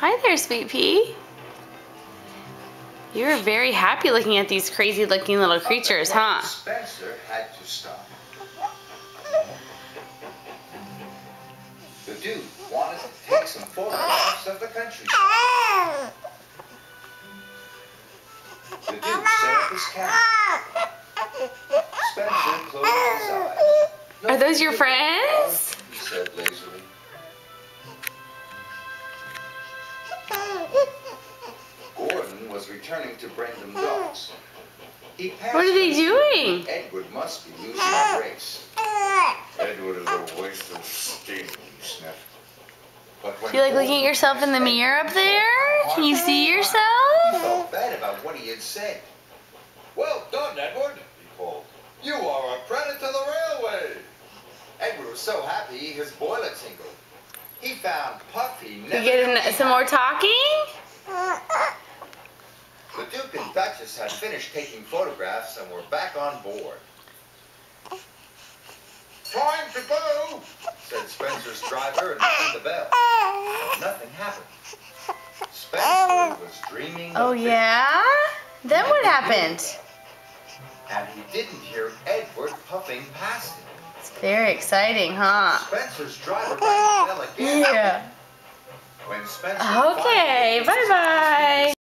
Hi there, Sweet Pea. You're very happy looking at these crazy looking little creatures, huh? Spencer had to stop. The dude wanted to take some photographs of the countryside. The dude set up his camera. Spencer closed his eyes. Are those your friends? He said lazily. Gordon was returning to bring them dogs. What are they doing? Edward must be losing the race. Edward is a waste of steam, he sniffed. Do you like looking at yourself in the mirror up there? Can you see He yourself? felt bad about what he had said. Well done, Edward, he called. You are a credit to the railway. Edward was so happy his boiler tingled. He found Puffy never... You getting some more talking? The Duke and Duchess had finished taking photographs and were back on board. Time to go, said Spencer's driver and rang the bell. Nothing happened. Spencer was dreaming. Oh yeah? Then what happened? And he didn't hear Edward puffing past him. It's very exciting, huh? Spencer's driver rang the bell again. Yeah. When Spencer Okay, bye-bye.